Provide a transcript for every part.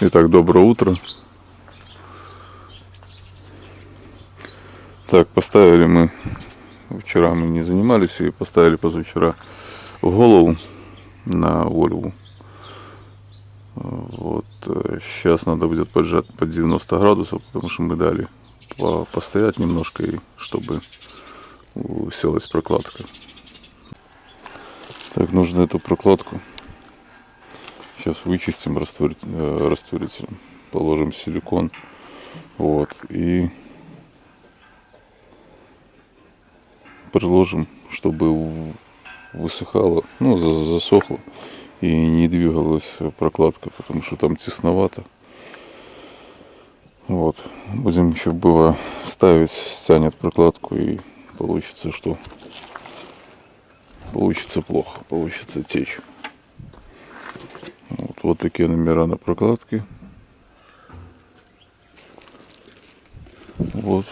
Итак, доброе утро. Так, поставили мы, вчера мы не занимались, и поставили позавчера голову на Вольву. Вот, сейчас надо будет поджать под 90 градусов, потому что мы дали постоять немножко, и чтобы уселась прокладка. Так, нужно эту прокладку сейчас вычистим растворителем, положим силикон, вот, и приложим, чтобы высыхало, ну, засохло и не двигалась прокладка, потому что там тесновато. Вот, будем еще было ставить, стянет прокладку, и получится, что получится плохо, получится течь. Вот такие номера на прокладке. Вот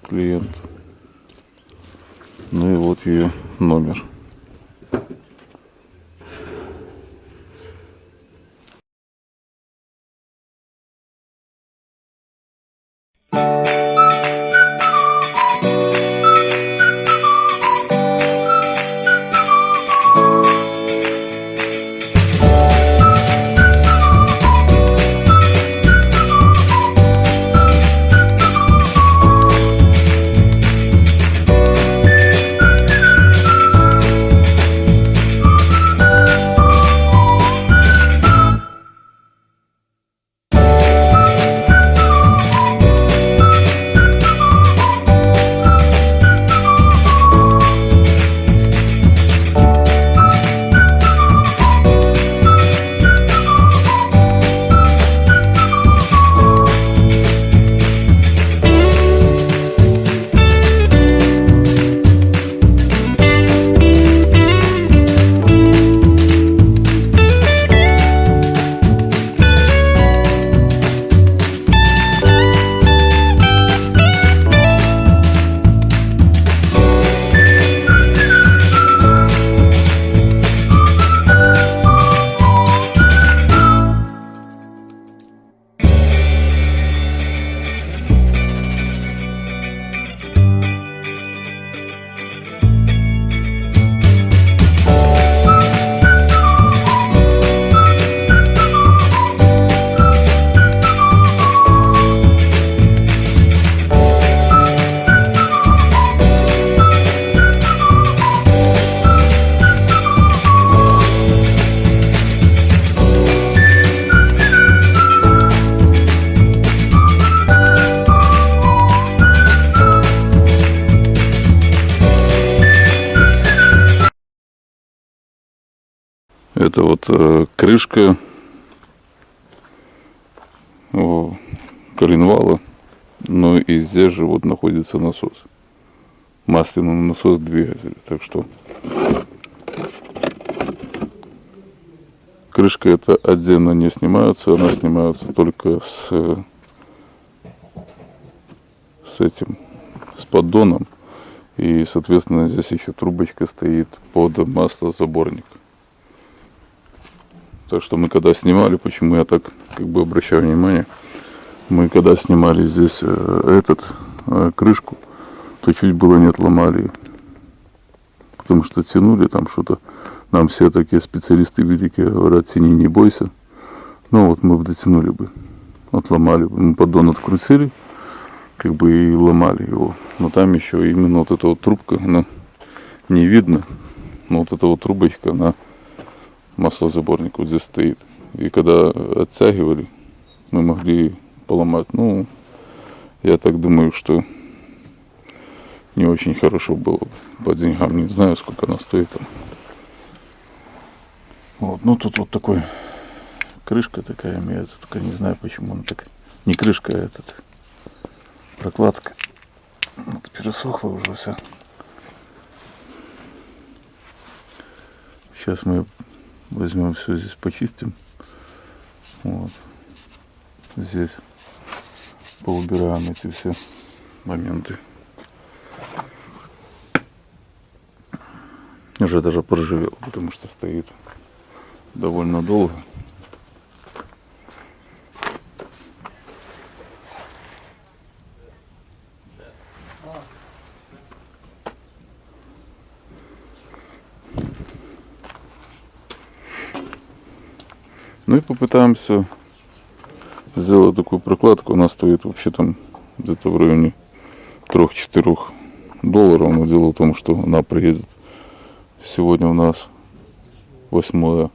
клиент. Ну и вот ее номер. Это вот крышка коленвала, но и здесь же вот находится насос, масляный насос двигателя. Так что крышка это отдельно не снимается, она снимается только с поддоном, и соответственно здесь еще трубочка стоит под маслозаборник. Так что мы когда снимали, почему я так как бы обращаю внимание, мы когда снимали здесь крышку, то чуть было не отломали ее. Потому что тянули там что-то. Нам все такие специалисты великие говорят: тяни, не бойся. Ну вот мы бы дотянули бы, отломали бы. Мы поддон открутили, как бы и ломали его. Но там еще именно вот эта вот трубка, она не видно. Но вот эта вот трубочка, она маслозаборник вот здесь стоит. И когда оттягивали, мы могли поломать. Ну, я так думаю, что не очень хорошо было по деньгам. Не знаю, сколько она стоит там. Вот, ну тут вот такой крышка такая имеется, только не знаю, почему она так. Не крышка, а прокладка. Вот, пересохла уже вся. Сейчас мы возьмем все здесь, почистим. Вот. Здесь поубираем эти все моменты. Уже даже поржавел, потому что стоит довольно долго. Ну и попытаемся сделать такую прокладку. Она стоит вообще там где-то в районе $3-4. Но дело в том, что она приедет. Сегодня у нас 8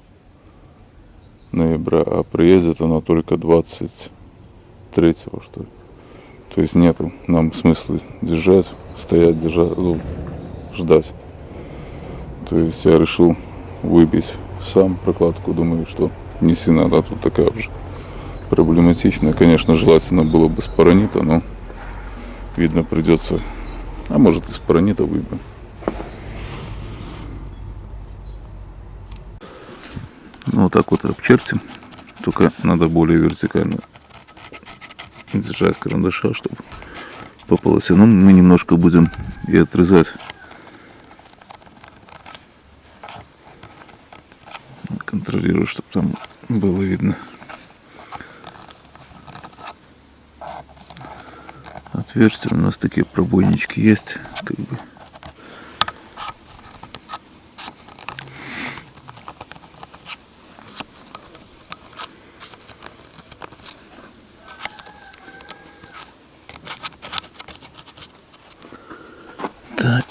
ноября, а приедет она только 23-го, что ли. То есть нету нам смысла держать, стоять, держать, ждать. То есть я решил выбить сам прокладку. Думаю, что не сильно она тут такая уже проблематичная. Конечно, желательно было бы с паранита, но видно придется, а может и с паранита выбьем. Ну вот так вот обчертим, только надо более вертикально держать карандаша, чтобы по полосе. Но мы немножко будем и отрезать. Контролирую, чтобы там было видно. Отверстия у нас такие пробойнички есть, как бы. Так.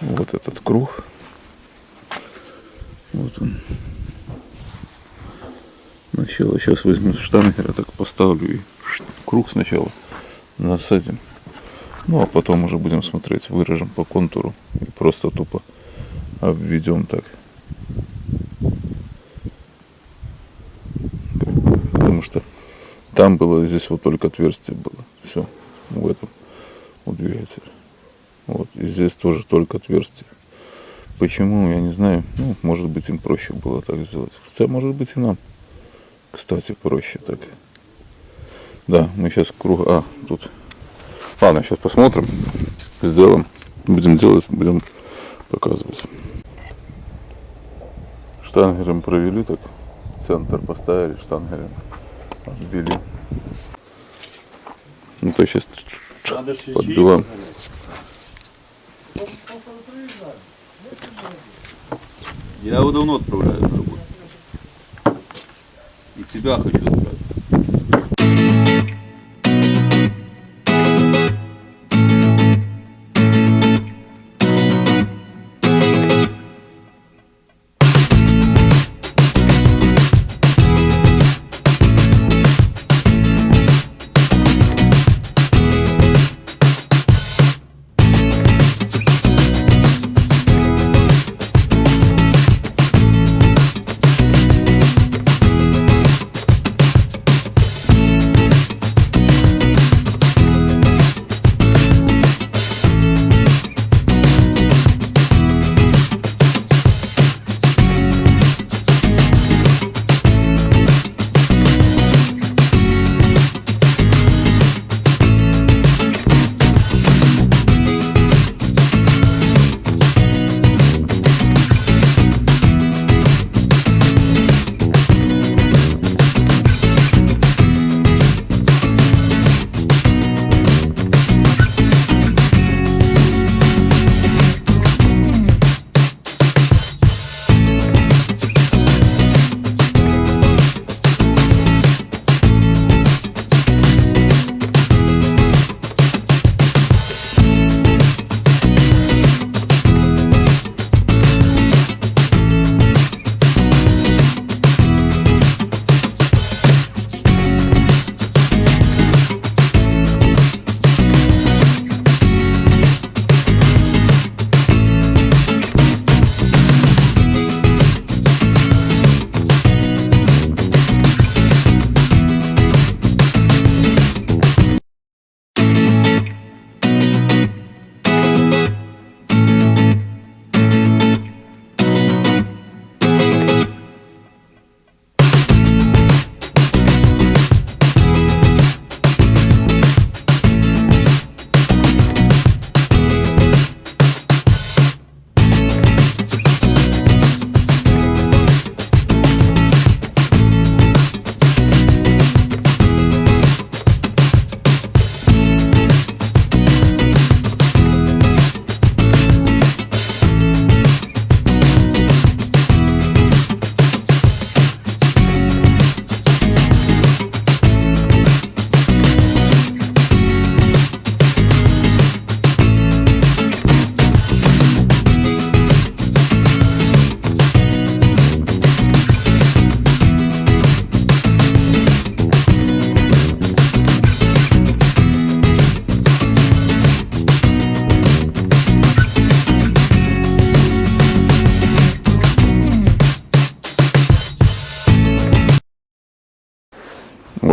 Вот этот круг. Вот он. Сначала сейчас возьму штангер, так поставлю и круг сначала насадим. Ну а потом уже будем смотреть, выражем по контуру и просто тупо обведем так. Потому что там было, здесь вот только отверстие было. Все, в этом, у двигателя. Вот, и здесь тоже только отверстие. Почему, я не знаю. Ну, может быть, им проще было так сделать. Хотя, может быть, и нам, кстати, проще так. Да, мы сейчас круг... тут... Ладно, сейчас посмотрим. Сделаем. Будем делать, будем показывать. Штангером провели так. Центр поставили, штангером обвели. Ну, то сейчас подбиваем. Я его давно отправляю на работу. И тебя хочу отправить.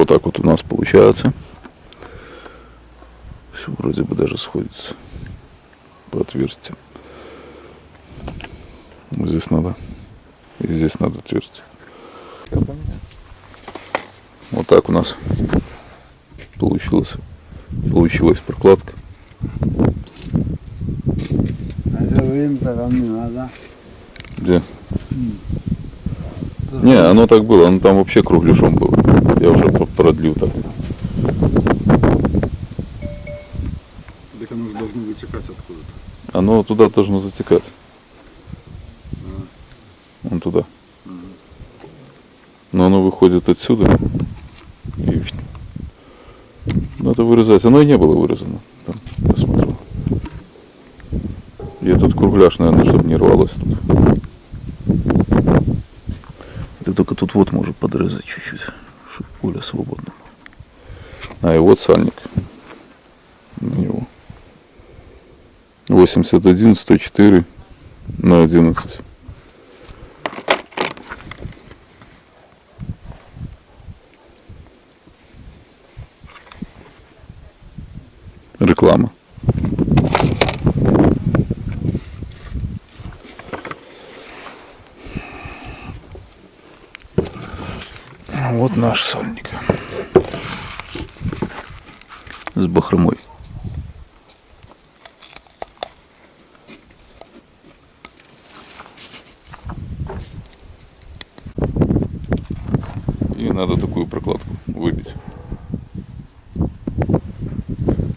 Вот так вот у нас получается. Все вроде бы даже сходится по отверстиям. Вот здесь надо. И здесь надо отверстие. Вот так у нас получилась прокладка. Это время-то там не надо. Где? Не, оно так было, оно там вообще кругляшом было. Я уже продлил так. Так оно же должно вытекать откуда-то. Оно туда должно затекать. Вон туда. Но оно выходит отсюда. И... Ну, это вырезать. Оно и не было вырезано. Там, я смотрел. И этот кругляш, наверное, чтобы не рвалось тут. Это только тут вот может подрезать чуть-чуть, чтобы поле свободно было. А, и вот сальник. На него. 81, 104 на 11. Реклама. Вот наш сальник. С бахромой. И надо такую прокладку выбить.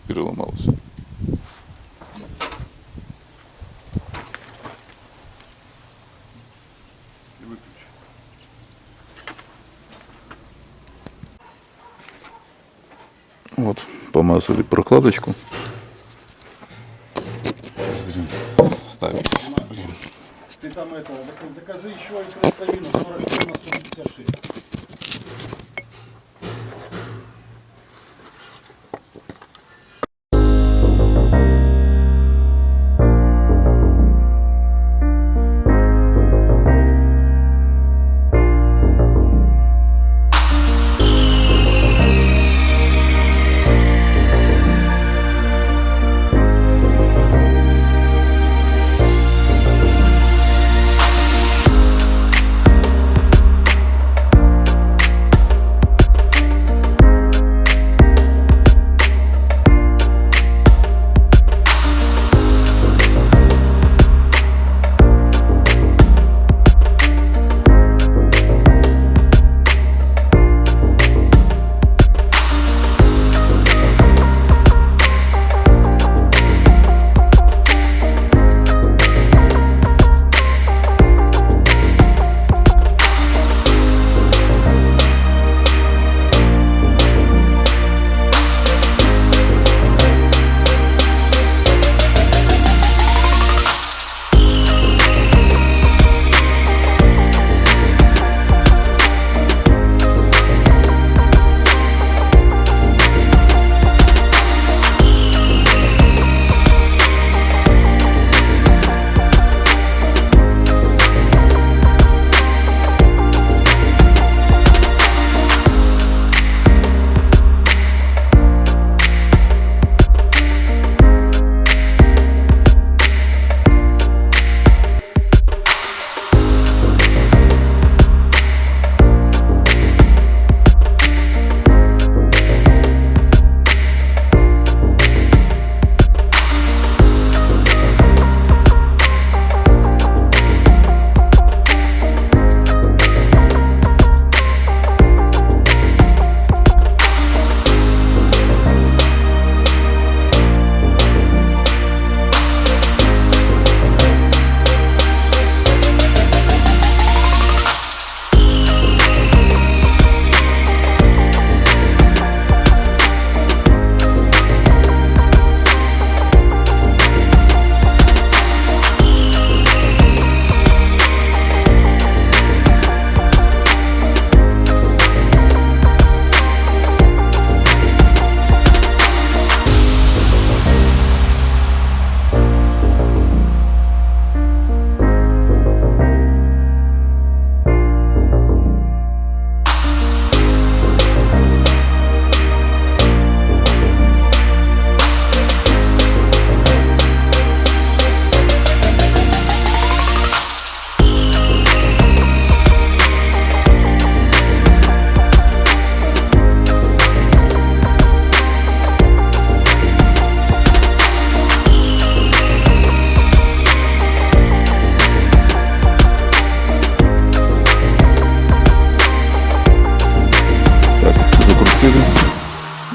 Переломалась. Вот, помазали прокладочку. Ставим. Ты там это, закажи еще и красовину 47 на 156.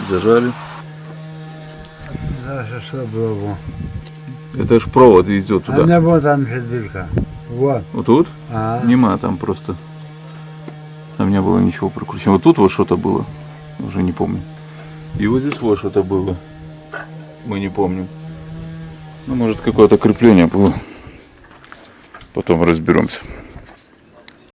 Зажали. Дальше что было? Это ж провод идет А туда. не вот там еще дырка. Вот. Вот тут? А, Нема там просто. Там не было ничего прикручено. Вот тут вот что-то было. Уже не помню. И вот здесь вот что-то было. Мы не помним. Ну, может, какое-то крепление было. Потом разберемся.